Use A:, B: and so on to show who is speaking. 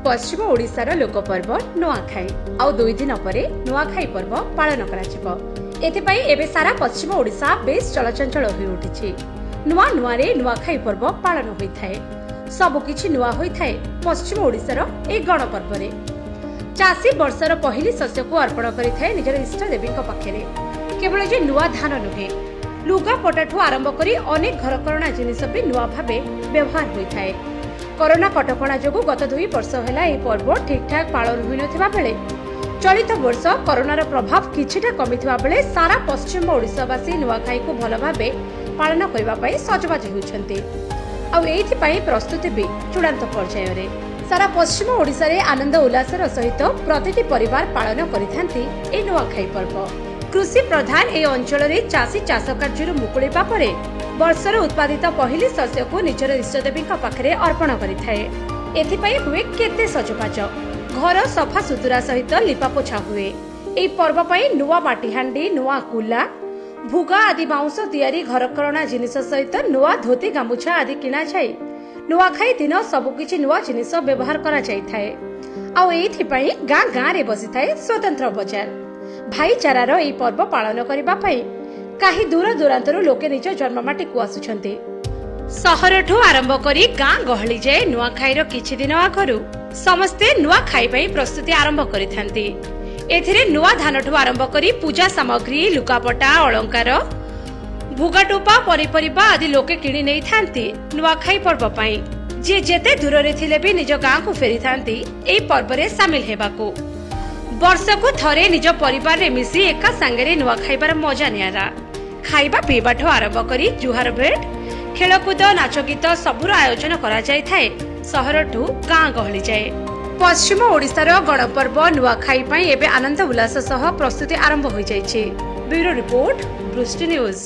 A: पश्चिम ओडिशार लोकपर्व नुआखाई आउ 2 दिन पर नुआखाई पर्व पालन करा एथिपाई एबे सारा पश्चिम ओडिशा बेस चलचंचल होई उठिछि। नुआ नुआरे नुआखाई पर्व पालन होइथाय। सबुकिछि नुआ होइथाय पश्चिम ओडिशार ए गणपर्व रे। चासी वर्षर पहिली शस्य को अर्पण करिथाय निजर इष्ट देवी पाखरे। केवल जे नुआ धान नुहे, लुगा पटाठू आरंभ करी अनेक घरकरणा जिनिस भी नुआ भाबे व्यवहार होइथाय। कोरोना कटकणा जोगु गत 2 वर्ष हैला ए पर्व ठीक ठाक पालन होई नथिबा बेले चलित वर्ष कोरोनार प्रभाव किछिटा कमिथिबा बेले सारा पश्चिम ओडिशावासी नुआखाई को भल भाबे पालन करबा पई सजबाज होउछन्ते। आ एथि पई प्रस्तुति भी चूड़ांत पर्याय रे सारा पश्चिम ओडिशा रे आनंद उल्लासर सहित प्रतिटी परिवार पालन करिथांती ए नुआखाई पर्व। कृषि प्रधान ए अंचल रे चासी चाष कार्य मुकुळेबा परे वर्षर उत्पादित पहिली शस्य को निजर इष्टदेवी पाखरे अर्पण करिथाए। एथिपाई हुए केते सजबाज, घर सफा सुतुरा सहित लिपापोछा हुए। एई पर्व पई नुआ माटीहांडी, नुआ कुला, भुगा आदि बाउंस तैयारी घरकरणा जिनिस सहित नुआ धोती गामुछा आदि किना जाय नुआखाई दिन सबुकिछि नुआ जिनिस व्यवहार करा जायथाए। आ एथिपाई गाँ गाँ रे बसिथाए स्वतंत्र बजार। भाईचारार एई पर्व पालन करिबा पई काही दूर दूरांतरु लोके निज जन्ममाटी को आसुछन्ते। सहरठू आरंभ करी गाँ गहली जाए नुआखाईर किछि दिन आगरु समस्ते नुआखाई पई प्रस्तुति आरंभ करिथांती। एथिरे नुआ धानठू आरंभ करी पूजा सामग्री, लुकापटा, अलंकार, भुगाटोपा, पनिपरिबा आदि लोके किणी नै थांती नुआखाई पर्व पई। जे जेते दूर रे थिले भी निज गाँ को फेरी थांती एई पर्व रे शामिल हेबाकू। वर्षकू थरे निज परिवार रे मिसी एका संगे नुआ खाइबार मजा नियारा। खाइबा पीबाठू आरंभ करी जुहार भेट, खेलकूद, नाच गीत सबुर आयोजन करा जाय थाए सहरठू गाँ गहली जाए। पश्चिम ओडिशार गणपर्व नुआखाई पई एबे आनंद उल्लास सह प्रस्तुति आरंभ होई जायछि। Bureau report, Brishti news.